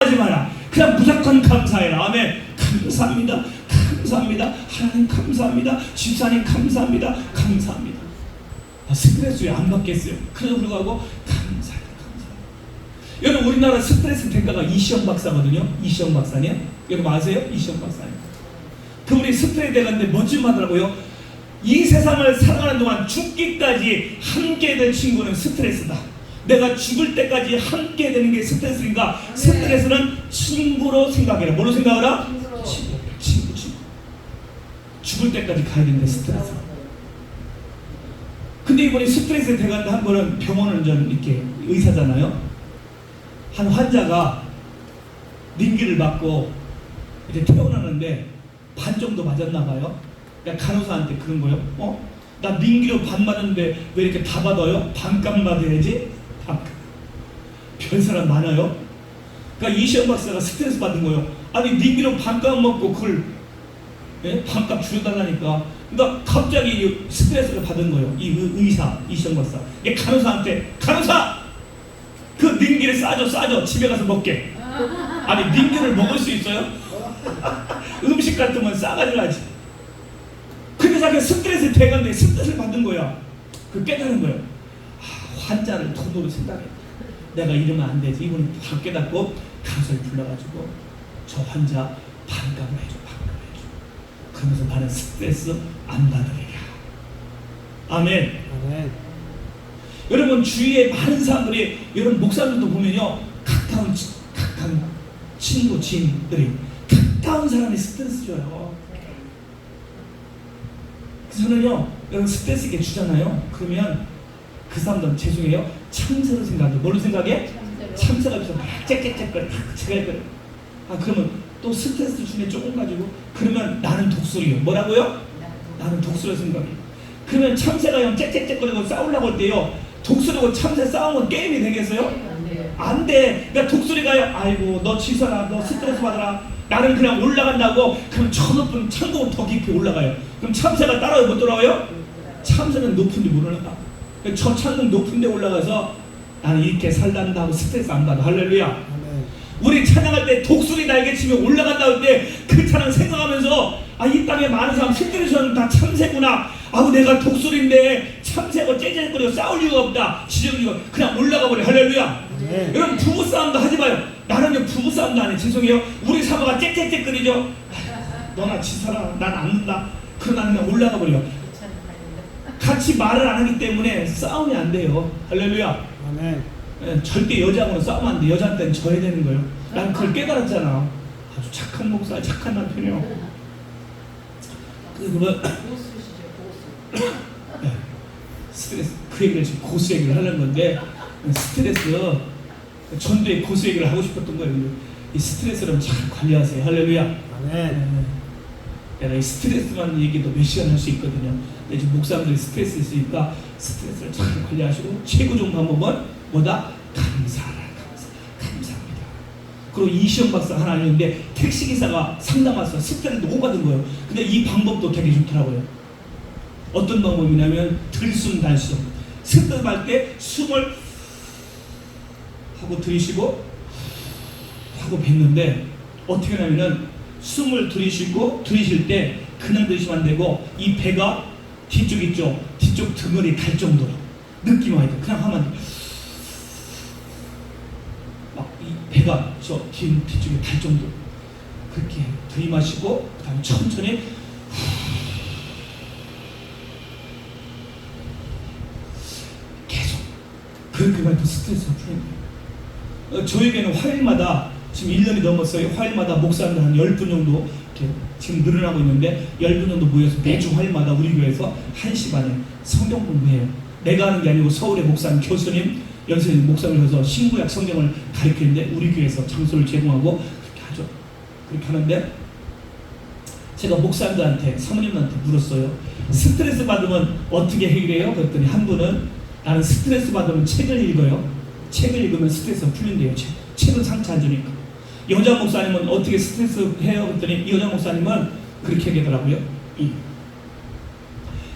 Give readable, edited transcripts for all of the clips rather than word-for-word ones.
하지 마라. 그냥 무조건 감사해라. 아멘. 감사합니다. 감사합니다. 하나님 감사합니다. 집사님 감사합니다. 감사합니다. 스트레스 왜 안 받겠어요? 그래도 불구하고 감사해요. 여러분 우리나라 스트레스 대가가 이시영 박사거든요. 이시영 박사님 여러분 아세요? 이시영 박사님 그분이 스트레스 대가인데 뭔지 하더라고요. 이 세상을 살아가는 동안 죽기까지 함께 된 친구는 스트레스다. 내가 죽을 때까지 함께 되는 게 스트레스니까 스트레스는 친구로 생각해라. 뭐로 생각하라? 친구. 죽을 때까지 가야 된다. 스트레스. 근데 이번에 스트레스에 대가는데 한 번은 병원을 좀 이렇게 의사잖아요. 한 환자가 링기를 맞고 이제 태어나는데 반 정도 맞았나 봐요. 그러니까 간호사한테 그런 거예요. 나 링기로 반 맞았는데 왜 이렇게 다 받아요? 반값 받아야지. 별 사람 많아요. 그러니까 이시영 박사가 스트레스 받은 거예요. 아니 링기로 반값 먹고 그걸 반값 줄여달라니까. 그러니까 갑자기 스트레스를 받은 거예요. 이 의사 이시영 박사. 이 간호사한테 간호사 그 링기를 싸줘 집에 가서 먹게. 아니 링기를 먹을 수 있어요? 음식 같으면 싸가지고 하지. 근데 자기가 스트레스 대가인데 스트레스를 받은 거야. 그 깨달은 거예요. 환자를 돈으로 생각해. 내가 이러면 안 되지. 이분이 다 깨닫고 간호사를 불러가지고 저 환자 반값을 해줘. 그러면서 나는 스트레스 안 받으리라. 아멘. 아멘. 여러분 주위에 많은 사람들이 여러분 목사님들도 보면요 가까운 친구 지인들이 가까운 사람이 스트레스 줘요. 저는요 여러분 스트레스 있게 주잖아요. 그러면 그 사람들은 죄송해요 참새로 생각해. 뭘로 생각해? 참새가 있어 막 짹짹짹거려 그러면 또 스트레스 주네 조금 가지고 그러면 나는 독수리요. 뭐라고요? 나는 독수리 생각해. 그러면 참새가 형 짹짹짹거리고 싸우려고 할 때요 독수리하고 참새 싸우면 게임이 되겠어요? 안 돼. 그러니까 독수리가 아이고 너 치서라 너 스트레스 받아라 나는 그냥 올라간다고 그럼 저 높은 창고 더 깊이 올라가요. 그럼 참새가 따라와 못 돌아와요? 참새는 높은데 못 올라가. 저 창문 높은 데 올라가서 나는 이렇게 살단다 하고 스트레스 안 받아. 할렐루야. 우리 찬양할 때 독수리 날개치며 올라간다 할 때 그 찬양 생각하면서 이 땅에 많은 사람 스트레스는 다 참새구나. 내가 독수리인데 참새고 째째거리고 싸울 이유가 없다. 지적을 이거 그냥 올라가 버려. 할렐루야. 네. 여러분 부부싸움도 하지 마요. 나는요 부부싸움도 안 해. 죄송해요. 우리 사모가 째째거리죠. 너나 지사라 난 안 는다. 그럼 나는 그냥 올라가 버려. 같이 말을 안 하기 때문에 싸움이 안 돼요. 할렐루야. 네, 절대 여자하고는 싸우면 안 돼. 여자한테는 져야 되는 거예요. 난 그걸 깨달았잖아. 아주 착한 목사, 착한 남편이요. 그러면 스트레스 그 얘기를 지금 고수 얘기를 하는 건데 스트레스 전도의 고수 얘기를 하고 싶었던 거예요. 이 스트레스를 잘 관리하세요. 할렐루야. 내가 이 스트레스만 얘기도 몇 시간 할 수 있거든요. 근데 지금 목사님들이 스트레스 있으니까 스트레스를 잘 관리하시고 최고 좋은 방법은 뭐다? 감사합니다. 그리고 이시영 박사 하나 알렸는데 택시기사가 상담 와서 스트레스 너무 받은 거예요. 근데 이 방법도 되게 좋더라고요. 어떤 방법이냐면 들숨 단숨. 스트레스 받을 때 숨을 하고 들이쉬고 하고 뱉는데 어떻게 하냐면은 숨을 들이쉬고 들이쉴 때 그냥 들이쉬면 안 되고 이 배가 뒤쪽 있죠. 뒤쪽 등을이 달 정도로 느낌 와야 돼. 그냥 하면 안 돼. 막 이 배가 저 뒤쪽에 달 정도로 그렇게 들이마시고 그 다음에 천천히 계속 그렇게 말고 스트레스가 풀리는 거예요. 저에게는 화요일마다 지금 1년이 넘었어요. 화요일마다 목사님들 한 10분 정도 이렇게 지금 늘어나고 있는데 10분 정도 모여서 매주 화요일마다 우리 교회에서 1시 반에 성경 공부해요. 내가 하는 게 아니고 서울의 목사님, 교수님, 연세님 목사님을 해서 신구약 성경을 가르치는데 우리 교회에서 장소를 제공하고 그렇게 하죠. 그렇게 하는데 제가 목사님들한테 사모님들한테 물었어요. 스트레스 받으면 어떻게 해결해요? 그랬더니 한 분은 나는 스트레스 받으면 책을 읽어요. 책을 읽으면 스트레스가 풀린대요. 책은 상처 안 주니까. 여자 목사님은 어떻게 스트레스 해요? 그랬더니 이 여자 목사님은 그렇게 얘기하더라고요.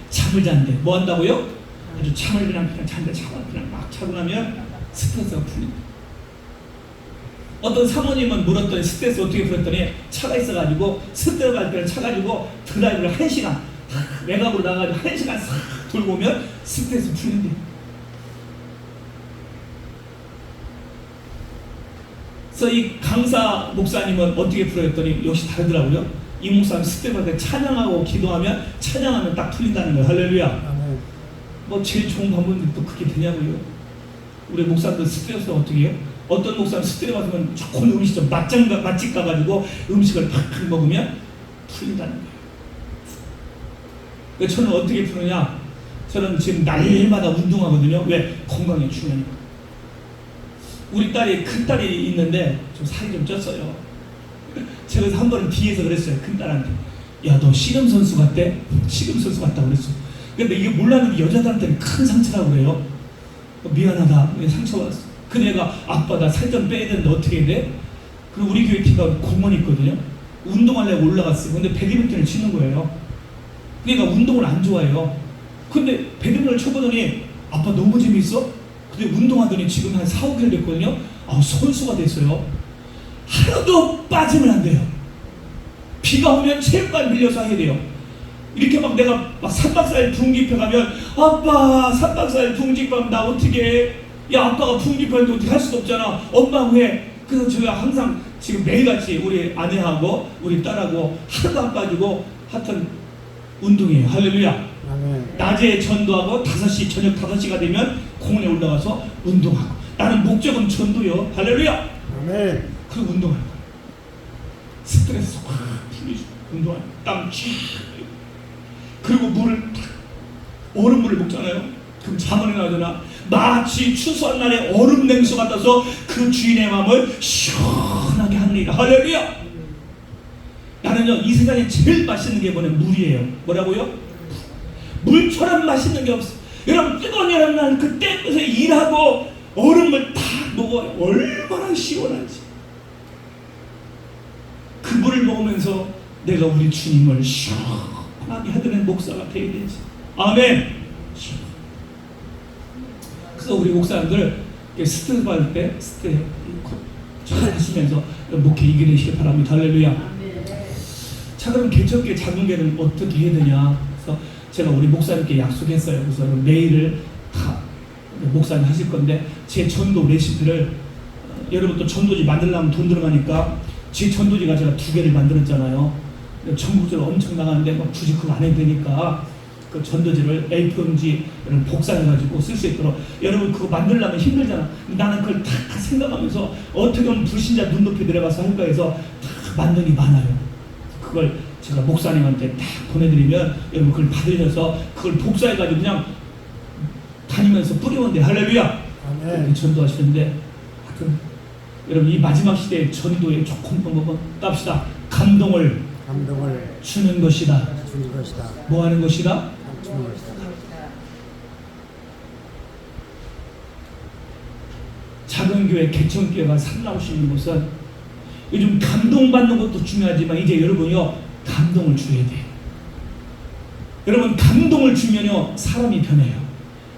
잠을 잔대. 뭐 한다고요? 아주 잠을 그냥 잔대. 잠을 그냥 막 자고 나면 스트레스가 풀린다. 어떤 사모님은 물었더니 스트레스 어떻게 풀었더니 차가 있어가지고 스트레스 갈 때는 차 가지고 드라이브를 1시간 외곽으로 나가가지고 1시간 싹 돌고 오면 스트레스 풀린대. 그래서 이 강사 목사님은 어떻게 풀었더니 역시 다르더라고요. 이 목사님 스트레스 받을 때 찬양하고 기도하면 찬양하면 딱 풀린다는 거예요. 할렐루야. 뭐 제일 좋은 방법인데 또 그게 되냐고요. 우리 목사님들 스트레스 어떻게 해요? 어떤 목사님 스트레스 받으면 좋은 음식점 맛집 가가지고 음식을 팍팍 먹으면 풀린다는 거예요. 그래서 저는 어떻게 푸느냐? 저는 지금 날마다 운동하거든요. 왜? 건강이 중요하니까. 우리 딸이 큰 딸이 있는데 좀 살이 좀 쪘어요. 제가 한 번은 뒤에서 그랬어요. 큰 딸한테, 야 너 씨름 선수 같대? 씨름 선수 같다고 그랬어. 근데 이게 몰랐는데 여자들한테는 큰 상처라고 그래요. 미안하다, 상처받았어. 그 애가 아빠 나 살 좀 빼야 되는데 어떻게 해야 돼? 그리고 우리 교회 팀가 공원이 있거든요. 운동하려고 올라갔어요. 근데 배드민턴을 치는 거예요. 그러니까 운동을 안 좋아해요. 근데 배드민턴을 쳐보더니 아빠 너무 재밌어? 근데 운동하더니 지금 한 4, 5개월 됐거든요. 선수가 됐어요. 하루도 빠지면 안 돼요. 비가 오면 체육관 빌려서 해야 돼요. 이렇게 막 내가 막 3박 4일 붕집회 가면 아빠 3박 4일 붕집회 가면 나 어떻게 해? 야 아빠가 붕집회인데 어떻게 할 수도 없잖아. 엄마 왜? 그래서 제가 항상 지금 매일같이 우리 아내하고 우리 딸하고 하루도 안 빠지고 하여튼 운동해요. 할렐루야. 아멘. 낮에 전도하고 5시 저녁 5시가 되면 공원에 올라가서 운동하고. 나는 목적은 전도요. 할렐루야. 아멘. 그리고 운동하는 거야. 스트레스 확 풀리죠. 운동하는 땀 쥐. 그리고 물을 얼음물을 먹잖아요. 그럼 잠을 나잖아. 마치 추수한 날에 얼음 냉수 같아서 그 주인의 마음을 시원하게 합니다. 할렐루야. 나는요 이 세상에 제일 맛있는 게 뭐냐면 물이에요. 뭐라고요? 물처럼 맛있는 게 없어. 여러분 뜨거운 여름날 그 땡볕에 일하고 얼음을 딱 먹어요. 얼마나 시원한지. 그 물을 먹으면서 내가 우리 주님을 시원하게 하드는 목사가 되어야 되지. 아멘. 그래서 우리 목사님들 스트레스 받을 때 스트레스 잘 하시면서 목회 이겨내시길 바랍니다. 할렐루야. 자 그럼 개척교회 작은 교회는 어떻게 해야 되냐. 그래서 제가 우리 목사님께 약속했어요. 그래서 메일을 다 목사님 하실 건데 제 전도 레시피를 여러분 또 전도지 만들려면 돈 들어가니까 제 전도지가 제가 2개를 만들었잖아요. 전국적으로 엄청 나가는데 막 굳이 그거 안 해도 되니까 그 전도지를 A4용지를 복사해가지고 쓸 수 있도록. 여러분 그거 만들려면 힘들잖아. 나는 그걸 다 생각하면서 어떻게 하면 불신자 눈높이 들어가서 할까 해서 다 만든 게 많아요. 그걸 제가 목사님한테 딱 보내드리면 여러분 그걸 받으셔서 그걸 복사해가지고 그냥 다니면서 뿌리는데 할렐루야. 아멘. 전도하시는데 하여튼 여러분 이 마지막 시대의 전도의 좋은 방법은 땁시다. 감동을 주는 것이다. 뭐 하는 것이다? 주는 것이다. 작은 교회 개천교회가 살아나올 수 있는 것은 요즘 감동받는 것도 중요하지만 이제 여러분요 감동을 줘야 돼요. 여러분 감동을 주면요 사람이 변해요.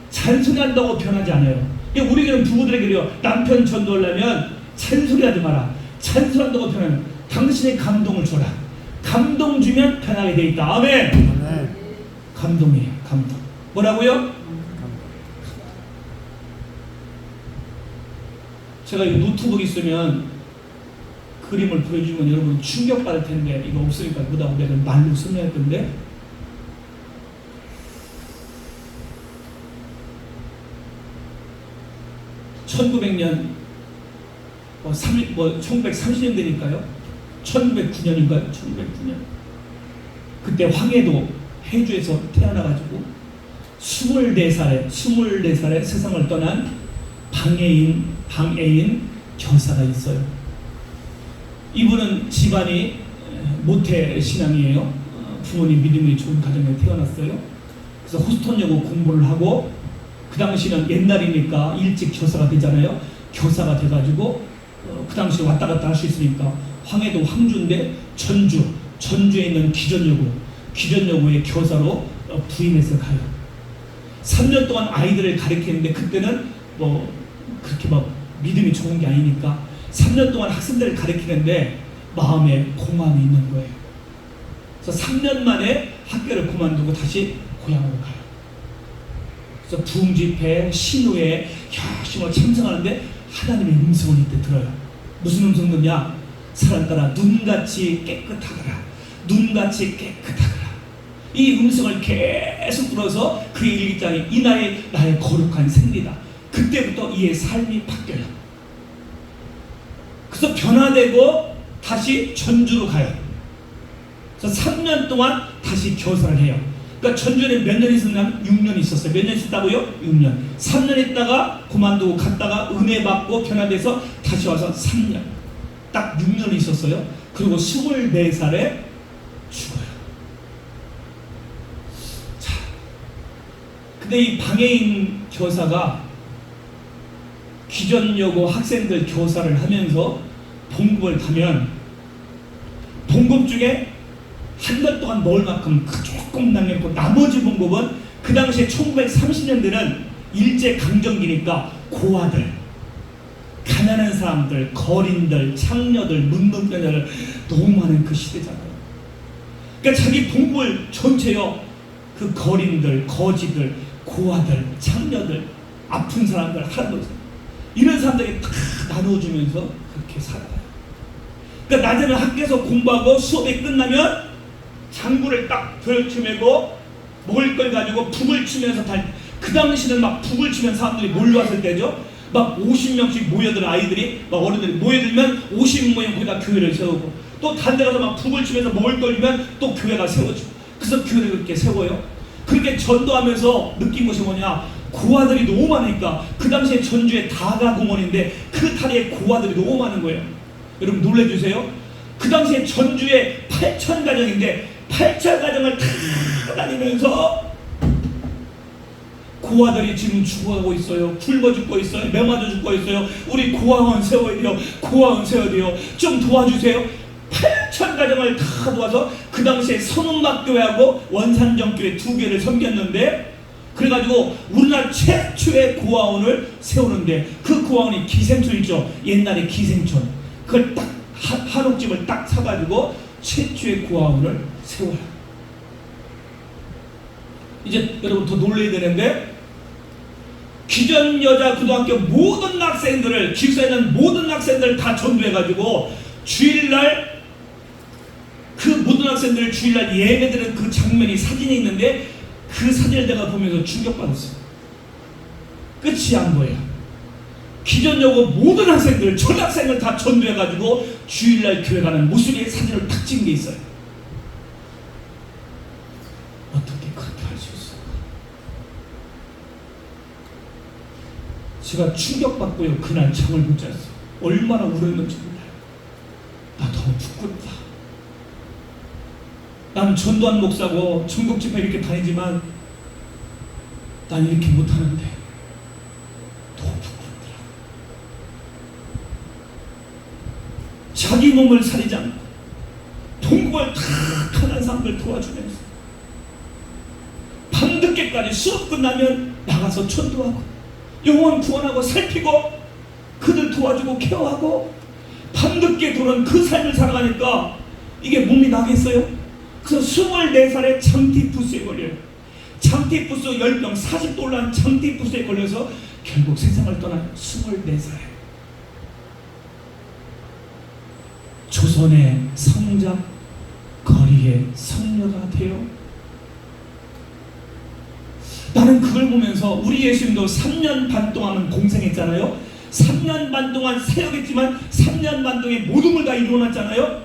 잔소리한다고 변하지 않아요. 우리 교회는 부부들에게요 남편 전도하려면 잔소리하지 마라. 잔소리한다고 변하면 당신의 감동을 줘라. 감동 주면 변하게 돼 있다. 아멘. 아멘. 감동이에요. 감동. 뭐라고요? 제가 이 노트북 있으면 그림을 보여주면 여러분 충격받을 텐데 이거 없으니까 못하고 내가 말로 설명할 건데 (1900년) 1930년대니까요 1909년인가요? 1909년 그때 황해도 해주에서 태어나가지고 24살에 세상을 떠난 방애인 교사가 있어요. 이분은 집안이 모태 신앙이에요. 부모님 믿음이 좋은 가정에 태어났어요. 그래서 호스턴여고 공부를 하고 그 당시는 옛날이니까 일찍 교사가 되잖아요. 교사가 돼가지고 그 당시 왔다 갔다 할 수 있으니까 황해도 황주인데 전주에 있는 기전여고의 교사로 부임해서 가요. 3년 동안 아이들을 가르치는데 그때는 뭐 그렇게 막 믿음이 좋은 게 아니니까 3년 동안 학생들을 가르치는데 마음에 공허함이 있는 거예요. 그래서 3년 만에 학교를 그만두고 다시 고향으로 가요. 그래서 부흥집회, 신우회 열심히 참석하는데 하나님의 음성을 이때 들어요. 무슨 음성 듣냐? 사람들아 눈같이 깨끗하더라. 눈같이 깨끗하더라. 이 음성을 계속 들어서 그의 일기장에 이날이 나의 거룩한 생리다. 그때부터 이의 삶이 바뀌어요. 그래서 변화되고 다시 전주로 가요. 그래서 3년 동안 다시 교사를 해요. 그러니까 전주에 몇 년 있었냐면 6년 있었어요. 몇 년 있었다고요? 6년. 3년 있다가 그만두고 갔다가 은혜 받고 변화돼서 다시 와서 3년. 딱 6년 있었어요. 그리고 24살에 죽어요. 자, 근데 이 방해인 교사가 기존여고 학생들 교사를 하면서 봉급을 타면 봉급 중에 한 달 동안 먹을 만큼 조금 남겼고 나머지 봉급은 그 당시에 1930년대는 일제강점기니까 고아들, 가난한 사람들, 거린들, 창녀들, 문둥병자들 너무 많은 그 시대잖아요. 그러니까 자기 봉급을 전체요 그 거린들, 거지들, 고아들, 창녀들, 아픈 사람들, 할아버지 이런 사람들이 다 나눠주면서 그렇게 살아가요. 그러니까 낮에는 학교에서 공부하고 수업이 끝나면 장구를 딱 들쳐매고 먹을 걸 가지고 북을 치면서 그 당시는 막 북을 치면 사람들이 몰려왔을 때죠. 막 50명씩 모여들 아이들이 막 어른들이 모여들면 50명 거기다 교회를 세우고 또 다른 데 가서 막 북을 치면서 먹을 걸 주면 또 교회가 세워지고 그래서 교회를 그렇게 세워요. 그렇게 전도하면서 느낀 것이 뭐냐, 고아들이 너무 많으니까. 그 당시에 전주에 다가공원인데 그 다리에 고아들이 너무 많은 거예요. 여러분 놀래주세요. 그 당시에 전주에 8,000가정인데 8,000가정을 다 다니면서 고아들이 지금 죽어가고 있어요. 굶어 죽고 있어요. 매 맞아 죽고 있어요. 우리 고아원 세워야 돼요. 고아원 세워야 돼요. 좀 도와주세요. 8,000가정을 다 도와서 그 당시에 선운막교회하고 원산정교회 2개를 섬겼는데 그래가지고 우리나라 최초의 고아원을 세우는데 그 고아원이 기생촌 있죠. 옛날에 기생촌. 그걸 딱 한옥집을 딱 사가지고 최초의 고아원을 세워요. 이제 여러분 더 놀라야 되는데 기존 여자 고등학교 모든 학생들을 기숙사에 있는 모든 학생들을 다 전도해가지고 주일날 그 모든 학생들 주일날 예배드리는 그 장면이 사진이 있는데 그 사진을 내가 보면서 충격받았어요. 끝이 안 보여요. 기존 여고 모든 학생들 전학생을 다 전도해가지고 주일날 교회 가는 모습의 사진을 딱 찍은 게 있어요. 어떻게 그렇게 할 수 있을까? 제가 충격받고요 그날 잠을 못 잤어요. 얼마나 울었는지 몰라요. 나 너무 부끄럽다. 나는 전도한 목사고 전국 집회 이렇게 다니지만 난 이렇게 못하는데 너무 부끄럽더라. 자기 몸을 살리지 않고 봉급을 다 가난 사람들 도와주면서 밤늦게까지 수업 끝나면 나가서 전도하고 영혼 구원하고 살피고 그들 도와주고 케어하고 밤늦게 도는 그 삶을 살아가니까 이게 몸이 나겠어요? 그래서 24살에 장티푸스에 걸려요. 장티푸스 10병 40돌란 장티푸스에 걸려서 결국 세상을 떠난 24살에 조선의 성자 거리의 성녀가 되어 나는 그걸 보면서 우리 예수님도 3년 반 동안은 공생했잖아요. 3년 반 동안 사역했지만 3년 반 동안에 모든 걸 다 이루어놨잖아요.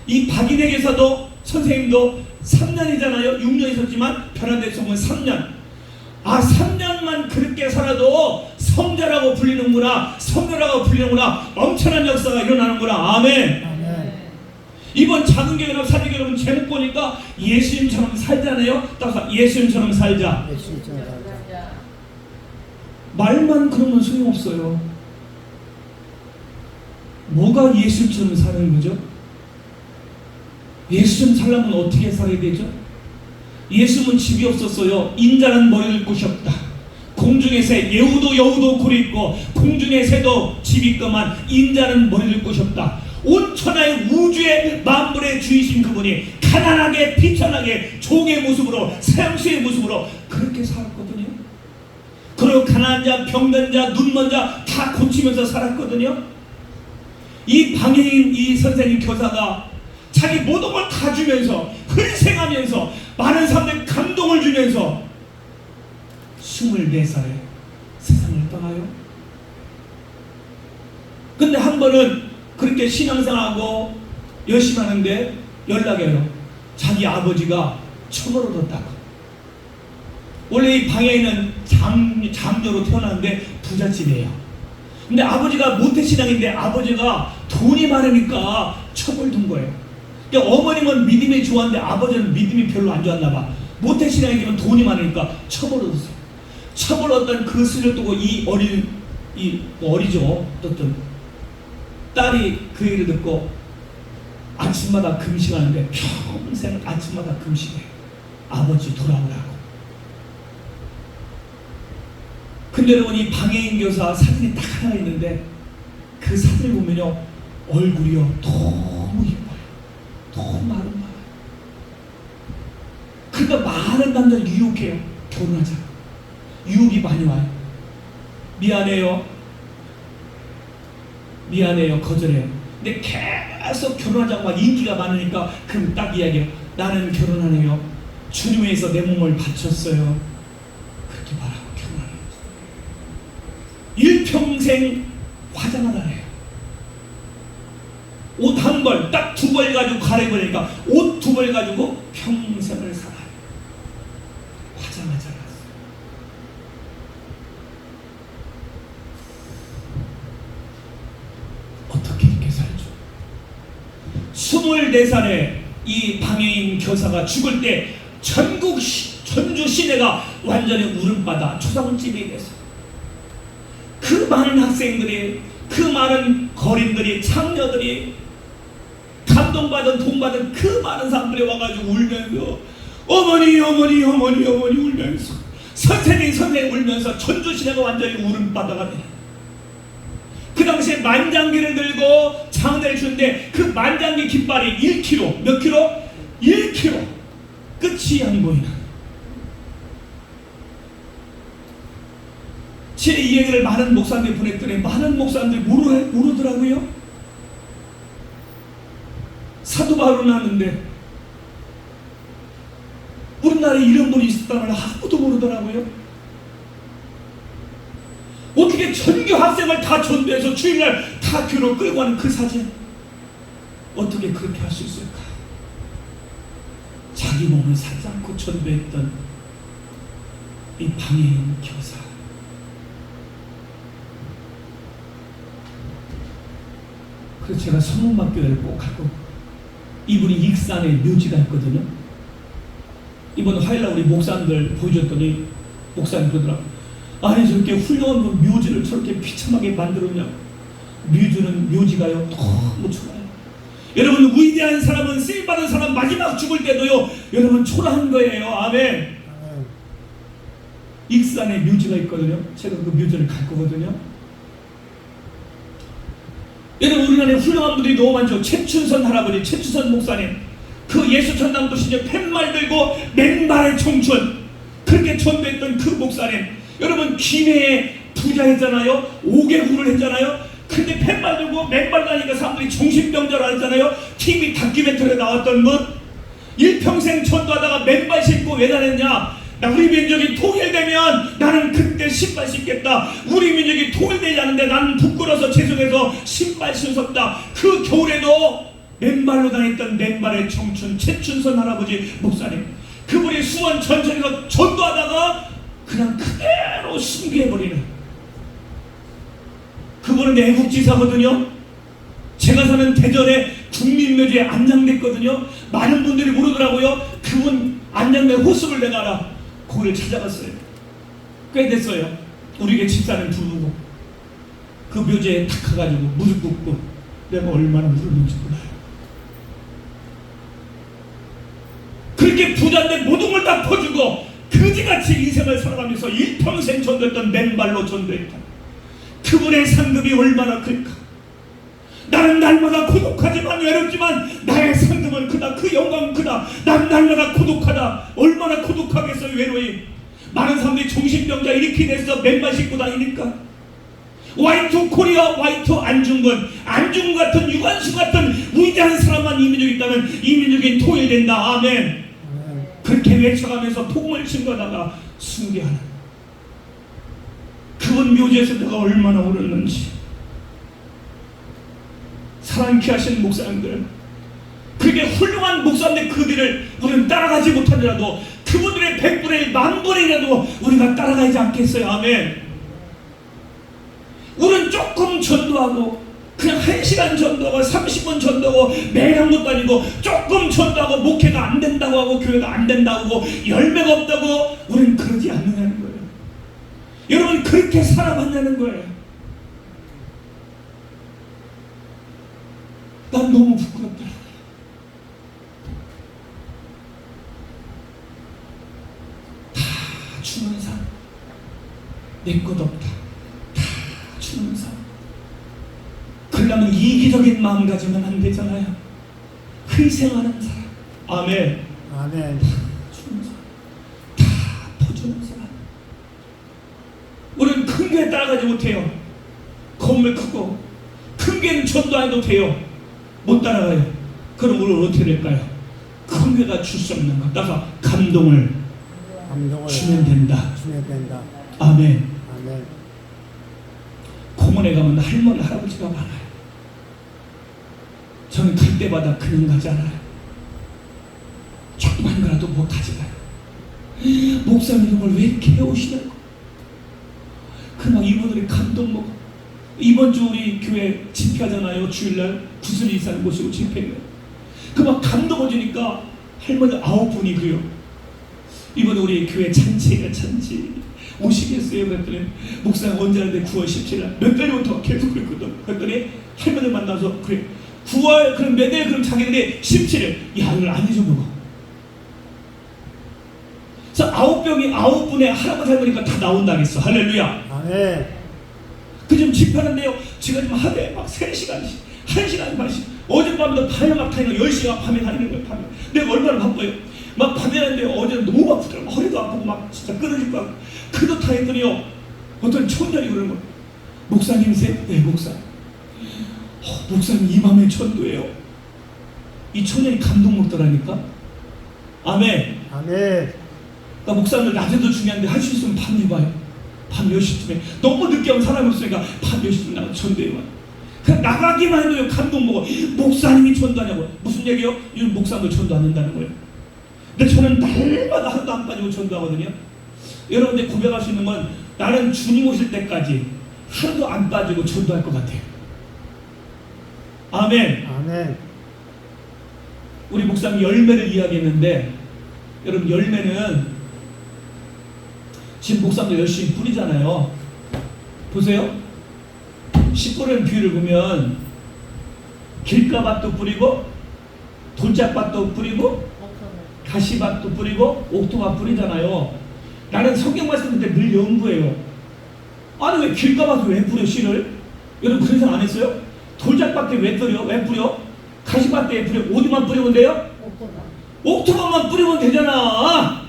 이 박인에게서도 선생님도 3년이잖아요. 6년 있었지만 변화된 성은 3년. 아 3년만 그렇게 살아도 성자라고 불리는구나, 성녀라고 불리는구나, 엄청난 역사가 일어나는구나. 아멘. 아멘. 이번 작은 교회나 사직교 여러분 제목 보니까 예수님처럼 살자네요. 따라서 예수님처럼 살자. 예수님처럼 살자. 말만 그러면 소용없어요. 뭐가 예수님처럼 사는 거죠? 예수님 살려면 어떻게 살아야 되죠? 예수님은 집이 없었어요. 인자는 머리를 곳이 없다. 공중의 새 여우도 굴이 있고 공중의 새도 집이 있더만 인자는 머리를 곳이 없다. 온 천하의 우주의 만물의 주이신 그분이 가난하게 비천하게 종의 모습으로 사형수의 모습으로 그렇게 살았거든요. 그리고 가난한 자, 병든 자, 눈먼 자 다 고치면서 살았거든요. 이 방해인 이 선생님 교사가 자기 모든 걸 다 주면서 흘생하면서 많은 사람들 감동을 주면서 24살에 세상을 떠나요. 근데 한 번은 그렇게 신앙생활하고 열심히 하는데 연락이 와요. 자기 아버지가 처벌을 뒀다고. 원래 이 방해인은 장녀로 태어났는데 부잣집이에요. 근데 아버지가 모태신앙인데 아버지가 돈이 많으니까 처벌둔 거예요. 그러니까 어머님은 믿음이 좋았는데 아버지는 믿음이 별로 안 좋았나 봐. 모태신앙이면 돈이 많으니까 처벌을 뒀어요. 처벌을 얻던 그 수를 두고 이 어리죠. 어떤 딸이 그 일을 듣고 아침마다 금식하는데 평생 아침마다 금식해요. 아버지 돌아오라고. 근데 여러분 이 방해인 교사 사진이 딱 하나 있는데 그 사진을 보면요 얼굴이요 너무 예뻐요. 너무 아름다워요. 그러니까 많은 남자를 유혹해요. 결혼하자. 유혹이 많이 와요. 미안해요 거절해요. 근데 계속 결혼하자고 막 인기가 많으니까 그럼 딱 이야기해요. 나는 결혼 안 해요. 주님 위해서 내 몸을 바쳤어요. 그렇게 말하고 결혼하는 거죠. 일평생 화장을 안 해요. 옷 한 벌, 딱 2벌 가지고 갈아입으니까 옷 2벌 가지고 평생을 살아요. 화장하지 않았어요. 어떻게 이렇게 살죠? 24살에 이 방해인 교사가 죽을 때 전주 시내가 완전히 울음바다 초상집이 됐어요. 그 많은 학생들이, 그 많은 거린들이, 창녀들이, 감동받은 돈받은 그 많은 사람들이 와가지고 울면서 어머니 울면서 선생님 울면서 전주 시내가 완전히 울음바다가 돼요. 그 당시에 만장기를 들고 장대를 주는데 그 만장기 깃발이 1kg, 몇 킬로? 1kg. 끝이 안 보이는. 제 이 얘기를 많은 목사님들 보냈더니 많은 목사님들이 모르더라고요. 사도 바울은 아는데 우리나라에 이런 분이 있었다는 걸 아무도 모르더라고요. 어떻게 전교 학생을 다 전도해서 주일날 다 교로 끌고 가는 그 사진 어떻게 그렇게 할 수 있을까? 자기 몸을 살지 않고 전도했던 이 방해인 교사. 그래서 제가 성문학교를 꼭 가고 이분이 익산에 묘지가 있거든요. 이번 화요일날 우리 목사님들 보여줬더니 목사님 그러더라고. 아니 저렇게 훌륭한 묘지를 저렇게 비참하게 만들었냐. 묘지가요 너무 좋아요. 여러분 위대한 사람은 쓰임받은 사람 마지막 죽을 때도요 여러분 초라한 거예요. 아멘. 익산에 묘지가 있거든요. 제가 그 묘지를 갈 거거든요. 여러분 우리나라에 훌륭한 분들이 너무 많죠. 최춘선 할아버지, 최춘선 목사님, 그 예수천당도 시절 팻말 들고 맨발의 청춘 그렇게 전도했던 그 목사님. 여러분 김해에 부자했잖아요. 5개국을 했잖아요. 근데 팻말 들고 맨발 다니니까 사람들이 정신병자로 했잖아요. TV 다큐멘터리에 나왔던 분. 일평생 전도하다가 맨발 신고 왜 다녔냐. 우리 민족이 통일되면 나는 그때 신발 신겠다. 우리 민족이 통일되지 않는데 나는 부끄러워서 죄송해서 신발 신었다. 그 겨울에도 맨발로 다녔던 맨발의 청춘 최춘선 할아버지 목사님. 그분이 수원 전천에서 전도하다가 그냥 그대로 신기해버리는. 그분은 애국지사거든요. 제가 사는 대전에 국민묘지에 안장됐거든요. 많은 분들이 모르더라고요. 그분 안장된 호수를 내가 알아. 거기를 찾아갔어요. 꽤 됐어요. 우리에게 집사는 부르고 그 묘지에 탁 가가지고 무릎 꿇고 내가 얼마나 울었는지 몰라요. 그렇게 부자인데 모든 걸 다 퍼주고 그지같이 인생 인생을 살아가면서 일평생 전도했던 맨발로 전도했다. 그분의 상급이 얼마나 클까. 나는 날마다 고독하지만 외롭지만 나의 상급은 크다. 그 영광은 크다. 난 날마다 고독하다. 얼마나 고독하겠어. 외로이. 많은 사람들이 정신병자 이렇게 돼서 맨발 씻고 다니니까. Y2 코리아, Y2 안중근, 안중근 같은 유관수 같은 위대한 사람만 이 민족이 있다면 이 민족이 통일된다. 아멘. 그렇게 외쳐가면서 복음을 증거하다가 숭배하는 그분 묘지에서 내가 얼마나 오르는지. 사랑케 하신 목사님들, 그렇게 훌륭한 목사인데 그들을 우리는 따라가지 못하더라도 그분들의 100분의 1, 10,000분이라도 우리가 따라가지 않겠어요. 아멘. 우리는 조금 전도하고 그냥 1시간 전도하고 30분 전도하고 매일 한 것도 아니고 조금 전도하고 목회가 안 된다고 하고 교회가 안 된다고 하고 열매가 없다고 우리는 그러지 않느냐는 거예요. 여러분 그렇게 살아봤냐는 거예요. 난 너무 부끄럽다. 다 주는 삶, 내 것 없다. 다 주는 삶. 그러려면 이기적인 마음 가지면 안 되잖아요. 희생하는 사람. 아멘. 아멘. 다 주는 사람. 다 퍼주는 사람. 우리는 큰 교회 따라가지 못해요. 건물 크고 큰 교회는 전도 안 해도 돼요. 못 따라가요. 그럼 우리는 어떻게 될까요? 큰 교회가 줄 수 없는 것. 따라서 감동을 주면 된다. 아멘. 아멘. 공원에 가면 할머니 할아버지가 많아요. 저는 갈 때마다 그냥 가지 않아요. 조그만 거라도 뭐 가져가요. 목사님 이런 걸 왜 이렇게 해오시냐고. 그 막 이분들이 감동 먹어. 이번 주 우리 교회 집회하잖아요. 주일날 구슬이 이사를 모시고 집회를. 그 막 감동 오지니까 할머니 9분이 그요. 이번에 우리 교회 잔치가 잔치 오시겠어요? 그랬더니 목사님 언제 하는데 9월 17일 몇 달부터 계속 그랬거든. 그랬더니 할머니 만나서 그래 9월 그럼 몇 달 그럼 자기들이 17일 야 이걸 안 잊어먹어. 그래서 9분의 할아버지 할머니가 다 나온다 그랬어. 할렐루야. 아멘. 그 좀 집회하는데요. 제가 지금 하루에 막 3시간씩 1시간 반씩 어젯밤에도 밤에 막 타니까 10시간 밤에 다니는 거예요. 밤에. 내가 얼마나 바빠요. 막 밤에 하는데 어제는 너무 아프더라고. 허리도 아프고 막 진짜 끊어질 것 같고 그도 다 했더니요. 어떤 청년이 그러는 거예요. 목사님이세요? 네 목사님. 목사님 이 맘에 전도예요. 이 청년이 감동 먹더라니까. 아멘. 아멘. 그러니까 목사님들 낮에도 중요한데 할 수 있으면 밤에 봐요. 밤 10시쯤에 너무 늦게 오면 사람이 없으니까 밤 10시쯤 나가 전도해요. 그냥 나가기만 해도 감동 먹어. 목사님이 전도하냐고. 무슨 얘기요? 이 목사님도 전도 안 된다는 거예요. 근데 저는 날마다 하루도 안 빠지고 전도하거든요. 여러분들 고백할 수 있는 건 나는 주님 오실 때까지 하루도 안 빠지고 전도할 것 같아요. 아멘. 아멘. 우리 목사님 열매를 이야기했는데 여러분 열매는 지금 목사님도 열심히 뿌리잖아요. 보세요. 씨 뿌리는 비율을 보면 길가밭도 뿌리고 돌짝밭도 뿌리고 가시밭도 뿌리고 옥토밭 뿌리잖아요. 나는 성경 말씀 듣는데 늘 연구해요. 아니 왜 길가밭을 왜 뿌려 씨를? 여러분 그런 생각 안 했어요? 돌짝밭에 왜 뿌려? 왜 뿌려? 가시밭에 왜 뿌려? 어디만 뿌리면 돼요? 옥토밭만 뿌리면 되잖아.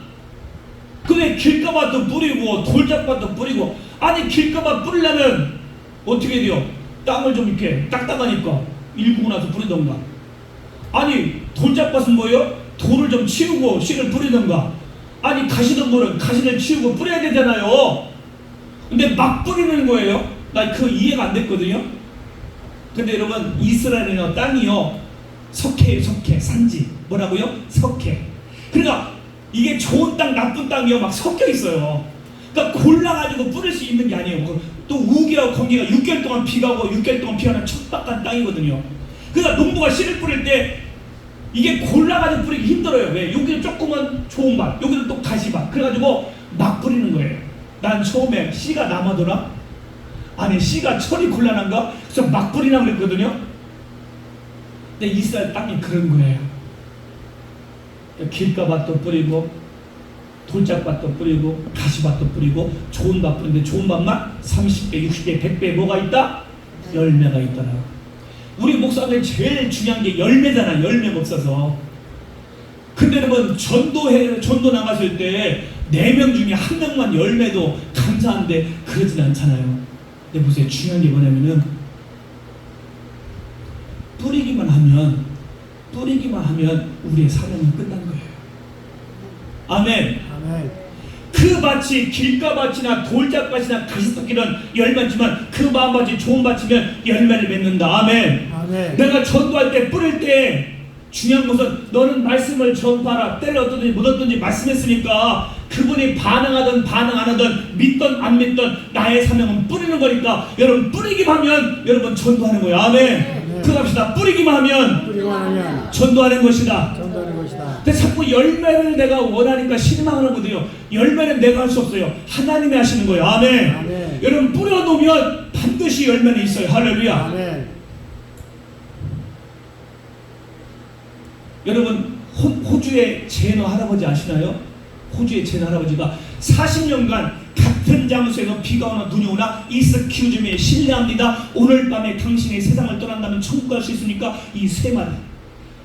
근데 길가밭도 뿌리고 돌짝밭도 뿌리고 아니 길가밭 뿌리려면 어떻게 돼요? 땅을 좀 이렇게 딱딱하니까 일구고 나서 뿌리던가 아니 돌짝밭은 뭐예요? 돌을 좀 치우고 씨를 뿌리던가 아니 가시덤불은 가시를 치우고 뿌려야 되잖아요. 근데 막 뿌리는 거예요. 나 그 이해가 안 됐거든요. 근데 여러분 이스라엘의 땅이요 석회예요. 석회 산지 뭐라고요? 석회. 그러니까 이게 좋은 땅 나쁜 땅이요 막 섞여 있어요. 그러니까 골라가지고 뿌릴 수 있는 게 아니에요. 또 우기하고 건기가 6개월 동안 비가 오고 6개월 동안 비 오는 척박한 땅이거든요. 그러니까 농부가 씨를 뿌릴 때 이게 골라가지고 뿌리기 힘들어요. 왜? 여기는 조금은 좋은 밭, 여기는 또 가시밭. 그래가지고 막 뿌리는 거예요. 난 처음에 씨가 남아더라? 아니 씨가 철이 곤란한가? 그래서 막 뿌리나 그랬거든요. 근데 이스라엘 땅이 그런 거예요. 길가밭도 뿌리고 돌짝밭도 뿌리고 가시밭도 뿌리고 좋은 밭 뿌리는데 좋은 밭만 30배, 60배, 100배 뭐가 있다? 열매가 있더라고. 우리 목사님 제일 중요한 게 열매잖아. 열매가 없어서. 근데 여러분 전도 나갔을 때 4명 중에 1명만 열매도 감사한데 그러진 않잖아요. 근데 보세요. 중요한 게 뭐냐면은 뿌리기만 하면 우리의 사명은 끝난 거예요. 아멘. 아멘. 그 밭이 길가밭이나 돌짝밭이나 가시밭이는 열매지만 그 마음밭이 좋은 밭이면 열매를 맺는다. 아멘. 아멘. 내가 전도할 때 뿌릴 때 중요한 것은 너는 말씀을 전파하라. 때를 어떻든지 못 어떤지 말씀했으니까 그분이 반응하든 반응 안 하든 믿든 안 믿든 나의 사명은 뿌리는 거니까 여러분 뿌리기만 하면 여러분 전도하는 거예요. 아멘. 그럽시다. 뿌리기만 하면 전도하는 것이다. 전도하는 것이다. 근데 자꾸 열매를 내가 원하니까 실망하는 거거든요. 열매는 내가 할 수 없어요. 하나님이 하시는 거예요. 아멘. 아멘. 여러분 뿌려놓으면 반드시 열매는 있어요. 할렐루야. 아멘. 여러분 호주의 제너 할아버지 아시나요? 호주의 제너 할아버지가 40년간 같은 장소에서 비가 오나 눈이 오나 익스큐즈미 실례합니다. 오늘 밤에 당신이 세상을 떠난다면 천국 갈 수 있습니까? 이 세 마디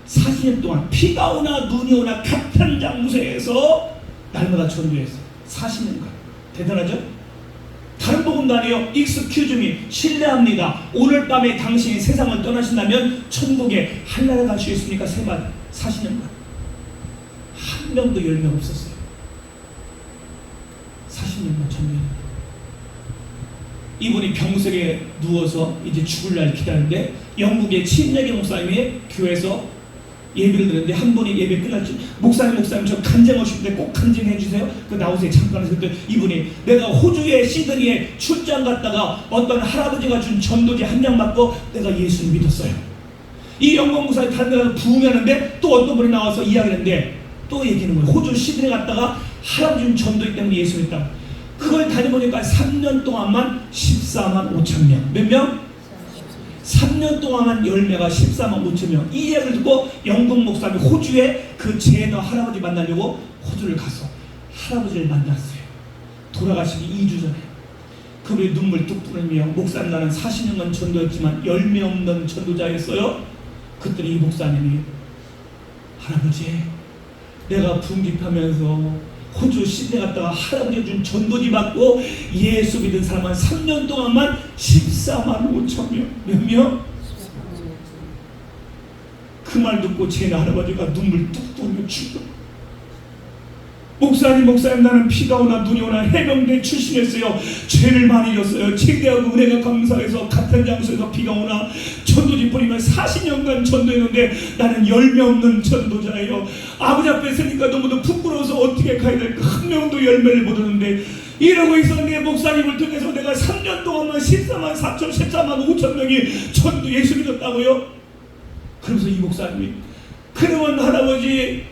40년 동안 비가 오나 눈이 오나 같은 장소에서 날마다 전도했어요. 40년간. 대단하죠? 다른 복음도 아니에요. 익스큐즈미 실례합니다. 오늘 밤에 당신이 세상을 떠나신다면 천국에 한나라 갈 수 있습니까? 세 마디 40년간 한 명도 열매가 없었어요. 40년간 전도했는데 이분이 병석에 누워서 이제 죽을 날 기다리는데 영국의 침례교 목사님이 교회에서 예배를 드렸는데 한 분이 예배 끝났지 목사님 저 간증하고 싶은데 꼭 간증해 주세요. 그 나오세요. 잠깐 했을 때 이분이 내가 호주의 시드니에 출장 갔다가 어떤 할아버지가 준 전도지 한 장 받고 내가 예수를 믿었어요. 이 영국 목사님 다른 데 가서 부흥하는데 또 어떤 분이 나와서 이야기하는데 또 얘기하는 거예요. 호주 시드니 갔다가 할아버지 준 전도기 때문에 예수 믿다. 그걸 다녀보니까 3년 동안만 14만 5천 명. 몇 명? 3년 동안만 열매가 14만 5천 명. 이 이야기를 듣고 영국 목사님이 호주에 그 제너 할아버지 만나려고 호주를 가서 할아버지를 만났어요. 돌아가시기 2주 전에. 그분이 눈물 뚝 뿌리며 목사님 나는 40년간 전도했지만 열매 없는 전도자였어요. 그랬더니 이 목사님이 할아버지 내가 분깃하면서 호주 시드니 갔다가 할아버지가 준 전도지 받고 예수 믿은 사람은 3년 동안만 14만 5천 명. 몇 명? 그 말 듣고 제 할아버지가 눈물 뚝 떨며 죽어. 목사님 나는 비가 오나 눈이 오나 해병대 출신이었어요. 죄를 많이 졌어요. 제대하고 은혜가 감사해서 같은 장소에서 비가 오나 전도지 뿌리면 40년간 전도했는데 나는 열매 없는 전도자예요. 아버지 앞에 서니까 너무도 부끄러워서 어떻게 가야 될까. 한 명도 열매를 못 얻는데 이러고 있었는데 목사님을 통해서 내가 3년 동안만 14만 5천 명이 전도 예수 믿었다고요. 그러면서 이 목사님이 그러면 할아버지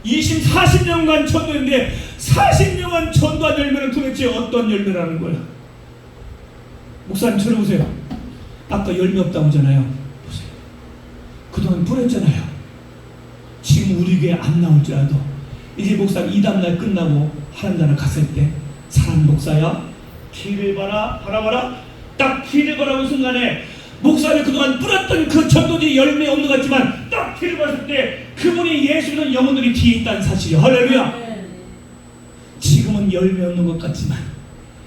40년간 전도했는데 40년간 전도한 열매는 도대체 어떤 열매라는 거야? 목사님 들어보세요. 아까 열매 없다고 하잖아요. 보세요. 그동안 뿌렸잖아요. 지금 우리 교회 안 나올지라도 이제 목사님 이 다음날 끝나고 하나님 나라 갔을 때 사람 목사야 길을 봐라 딱 길을 보라는 순간에 목사님이 그동안 뿌렸던 그 전도지 열매 없는 것 같지만 딱 길을 봤을 때 그분이 예수 믿는 영혼들이 뒤에 있다는 사실이요. 할렐루야. 지금은 열매 없는 것 같지만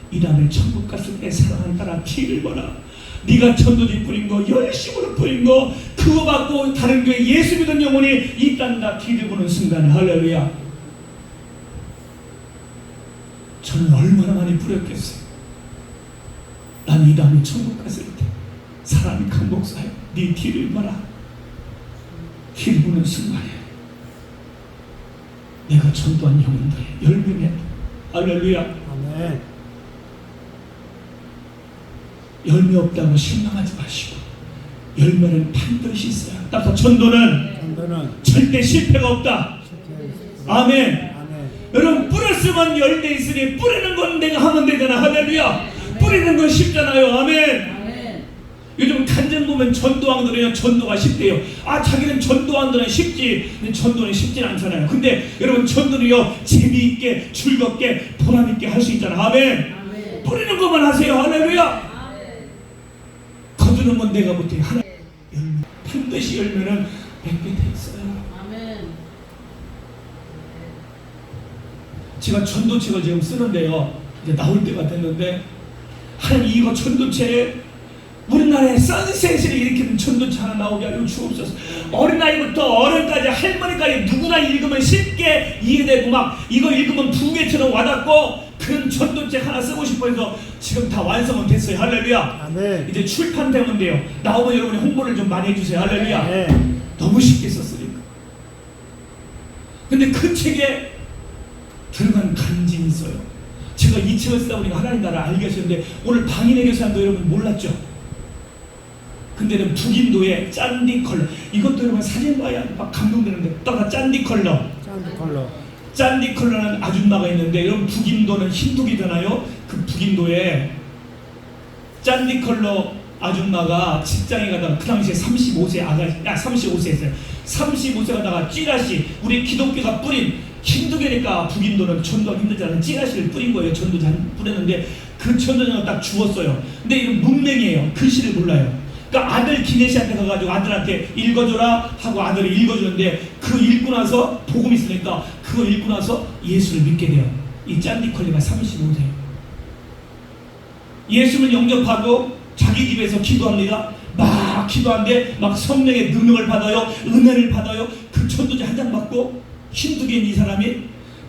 이 다음에 천국 갔을 때 사랑하는 따라 길을 봐라. 네가 전도지 뿌린 거 열심으로 뿌린 거 그거 받고 다른 교회 예수 믿는 영혼이 있단다. 길을 보는 순간에 할렐루야. 저는 얼마나 많이 뿌렸겠어요. 난 이 다음에 천국 갔을 때 사람이 큰 목사야. 네 뒤를 봐라. 길 보는 순간에 내가 전도한 영혼들의 열매면 할렐루야. 아멘. 열매 없다고 실망하지 마시고 열매는 반드시 있어요. 따라서 전도는 절대 실패가 없다. 아멘. 아멘. 여러분 뿌렸으면 열매 있으니 뿌리는 건 내가 하면 되잖아. 할렐루야. 뿌리는 건 쉽잖아요. 아멘. 요즘 간증 사진 보면 전도왕들은요 전도가 쉽대요. 아 자기는 전도왕들은 쉽지. 근데 전도는 쉽진 않잖아요. 근데 여러분 전도는요 재미있게 즐겁게 보람있게 할 수 있잖아. 아멘. 뿌리는 것만 하세요. 할렐루야. 거두는 건 내가 못해요. 하나 열매 반드시 열매는 100배 돼 있어요. 제가 전도책을 지금 쓰는데요. 이제 나올 때가 됐는데 하나님 이거 전도체에 우리나라에 선셋을 일으키는 전도체 하나 나오게 하여 주옵소서. 어린아이부터 어른까지 할머니까지 누구나 읽으면 쉽게 이해되고 막 이거 읽으면 부흥회처럼 와닿고 그런 전도책 하나 쓰고 싶어 해서 지금 다 완성은 됐어요. 할렐루야. 아멘. 이제 출판되면 돼요. 나오면 여러분이 홍보를 좀 많이 해주세요. 할렐루야. 아멘. 너무 쉽게 썼으니까. 근데 그 책에 들어간 간증이 있어요. 제가 이 책을 쓰다 보니까 하나님 나라를 알게 하셨는데 오늘 방인의 교사님도 여러분 몰랐죠? 근데는 북인도의 짠디 컬러, 이것도 여러분 사진 봐야 막 감동되는데 따라 짠디 컬러. 짠디 컬러. 짠디 컬러는 아줌마가 있는데 여러분 북인도는 힌두교잖아요. 그 북인도에 짠디 컬러 아줌마가 직장에 가다가 그 당시에 35세 아가씨, 35세였어요. 35세 가다가 찌라시, 우리 기독교가 뿌린 힌두교니까 북인도는 전도가 힘들잖아요. 찌라시를 뿌린 거예요. 전도장 뿌렸는데 그 전도장을 딱 주웠어요. 근데 이건 문맹이에요. 글씨를 몰라요. 그러니까 아들 기내시한테 가가지고 아들한테 읽어줘라 하고 아들이 읽어주는데 그 읽고 나서 복음 있으니까 그거 읽고 나서 예수를 믿게 돼요. 이 짠디컬리가 35세. 예수를 영접하고 자기 집에서 기도합니다. 막 기도하는데 막 성령의 능력을 받아요. 은혜를 받아요. 그 전도지 한 장 받고 힌두교인 이 사람이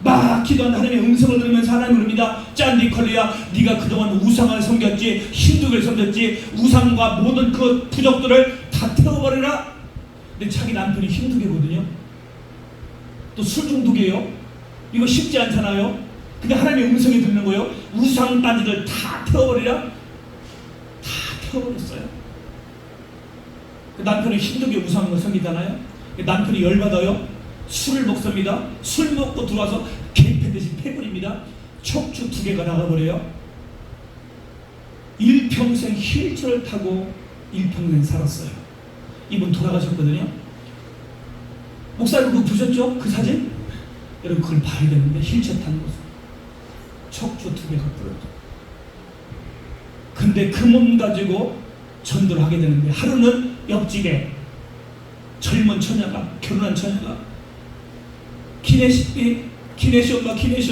막 기도하는 하나님의 음성을 들으면서 하나님 부릅니다. 짠디컬리야, 네가 그동안 우상을 섬겼지, 힌두교를 섬겼지, 우상과 모든 그 부족들을 다 태워버려라. 근데 자기 남편이 힌두교거든요. 또 술 중독이에요. 이거 쉽지 않잖아요. 근데 하나님의 음성이 들리는 거예요. 우상 단지들 다 태워버리라. 다 태워버렸어요. 그 남편은 힌두교 우상을 섬기잖아요. 그 남편이 열받아요. 술을 먹습니다. 술 먹고 들어와서 개패듯이 패버립니다. 척추 2개가 나가버려요. 일평생 휠체어를 타고 일평생 살았어요. 이분 돌아가셨거든요. 목사님 그거 보셨죠? 그 사진? 여러분 그걸 봐야 되는데 휠체어 타는 모습. 척추 2개가 부러져. 근데 그 몸 가지고 전도를 하게 되는데 하루는 옆집에 젊은 처녀가, 결혼한 처녀가 기내시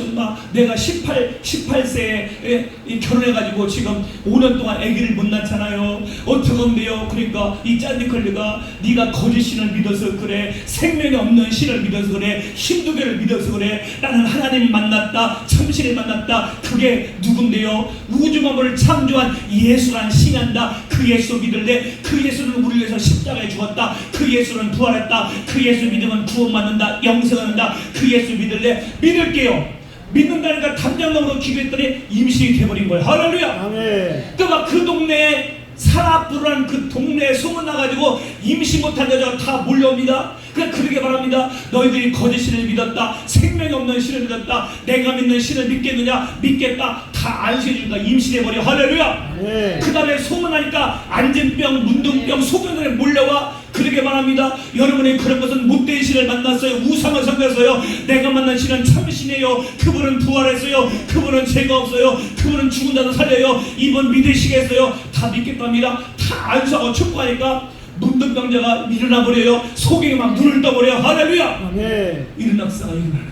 엄마 내가 18세에 결혼해가지고 지금 5년 동안 아기를 못 낳잖아요. 어떻게 하면 돼요? 그러니까 이 짠디컬리가 네가 거짓 신을 믿어서 그래, 생명이 없는 신을 믿어서 그래, 힌두교를 믿어서 그래. 나는 하나님 만났다, 참신을 만났다. 그게 누군데요? 우주 만물을 창조한 예수란 신이한다. 그 예수 믿을래? 그 예수는 우리를 위해서 십자가에 죽었다. 그 예수는 부활했다. 그 예수 믿으면 구원받는다, 영생하는다. 그 예수 믿을래? 믿을게요. 믿는다니까 담장으로 기도했더니 임신이 돼버린 거예요. 할렐루야. 아멘. 그러니까 그 동네에 사라부르라는 그 동네에 소문나가지고 임신 못한 여자가 다 몰려옵니다. 그러게 바랍니다. 너희들이 거짓 신을 믿었다, 생명이 없는 신을 믿었다, 내가 믿는 신을 믿겠느냐? 믿겠다. 다 안수해주니까 임신해버려. 할렐루야. 그 다음에 소문나니까 안진병, 문둥병, 소변들에 몰려와. 그러게 말합니다. 여러분이 그런 것은 못된 신을 만났어요. 우상을 섬겼어요. 내가 만난 신은 참신이에요. 그분은 부활했어요. 그분은 죄가 없어요. 그분은 죽은 자도 살려요. 이번 믿으시겠어요? 다 믿겠답니다. 다 안수하고 축구하니까 문둥병자가 일어나 버려요. 속에 막 눈을 떠버려요. 할렐루야. 아멘. 이런 역사가 일어나는 거예요.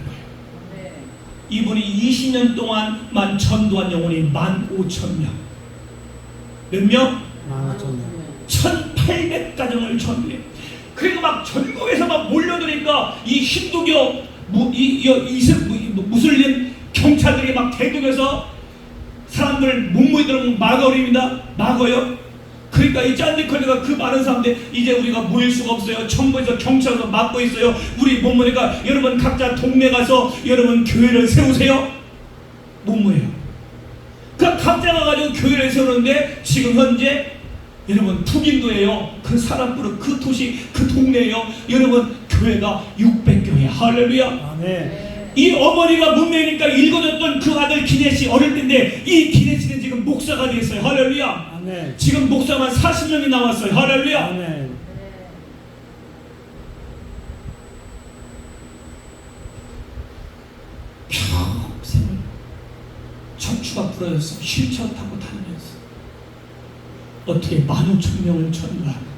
이분이 20년 동안만 전도한 영혼이 15,000명. 몇 명? 15,000명. 1800가정을 전도해. 그리고 막 전국에서 막 몰려드니까 이 힌두교, 무슬림 경찰들이 막 대동해서 사람들 몸무게들은 막아버립니다. 막아요. 그러니까 이 짠디컬리가 그 많은 사람들 이제 우리가 모일 수가 없어요. 정부에서 경찰에서 막고 있어요. 우리 못 모니까 여러분 각자 동네 가서 여러분 교회를 세우세요. 못 모여요. 그러니까 각자 가가지고 교회를 세우는데 지금 현재 여러분 북인도예요. 그 사람부르 그 도시 그 동네예요. 여러분 교회가 600교회. 할렐루야. 아멘. 이 어머니가 문명이니까 읽어줬던 그 아들 기내씨 어릴 때인데 이 기내씨는 지금 목사가 되었어요. 할렐루야. 아멘. 아멘. 지금 목사만 40명이 나왔어요. 할렐루야. 아멘. 평생을 척추가 부러져서 휠체어 타고 다니면서 어떻게 15,000명을 전도하고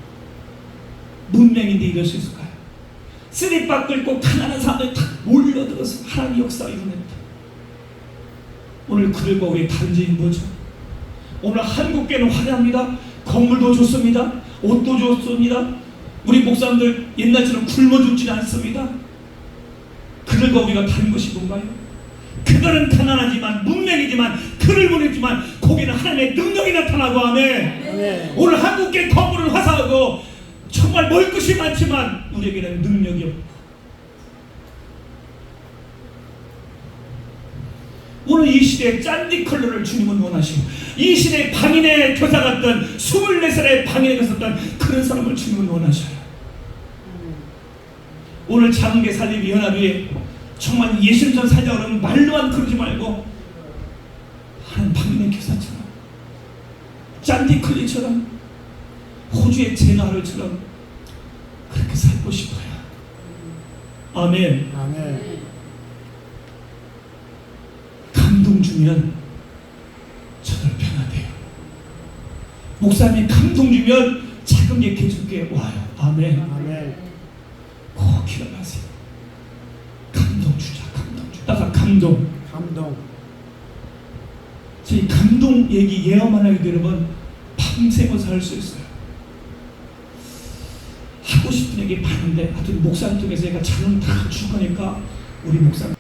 문맹인데 이럴 수 있을까요? 쓰리박 긁고 가난한 사람들이 다 몰려들어서 하나님 역사 이루냈다. 오늘 그들과 우리의 다른 점이 뭐죠? 오늘 한국교회는 화려합니다. 건물도 좋습니다. 옷도 좋습니다. 우리 목사님들 옛날처럼 굶어 죽지는 않습니다. 그들과 우리가 다른 것이 뭔가요? 그들은 가난하지만 문맹이지만 그를 보냈지만 거기는 하나님의 능력이 나타나고 하네. 오늘 한국교회 건물은 화사하고 정말 먹을 것이 많지만 우리에게는 능력이 없고 오늘 이 시대에 짠디 컬러를 주님은 원하시고 이 시대에 방인의 교사 같던 24살의 방인의 교사 같던 그런 사람을 주님은 원하셔요. 오늘 장흥계 살림이 연합이 정말 예수님처럼 살자 그러면 말로만 그러지 말고 하는 방인의 교사처럼 짠디 컬리처럼 호주의 제나하루처럼 그렇게 살고 싶어요. 아멘. 아멘. 감동 주면 저들 변화돼요. 목사님이 감동 주면 작은 게 계속게 와요. 아멘. 아멘. 꼭 기억하세요. 감동 주자. 감동 주자. 따라 감동. 감동. 저희 감동 얘기 예언만 하기도 여러분 밤새면서 할 수 있어요. 하고 싶은 얘기 많은데 하여튼 목사님 쪽에서 제가 자문 다 주거니까 우리 목사님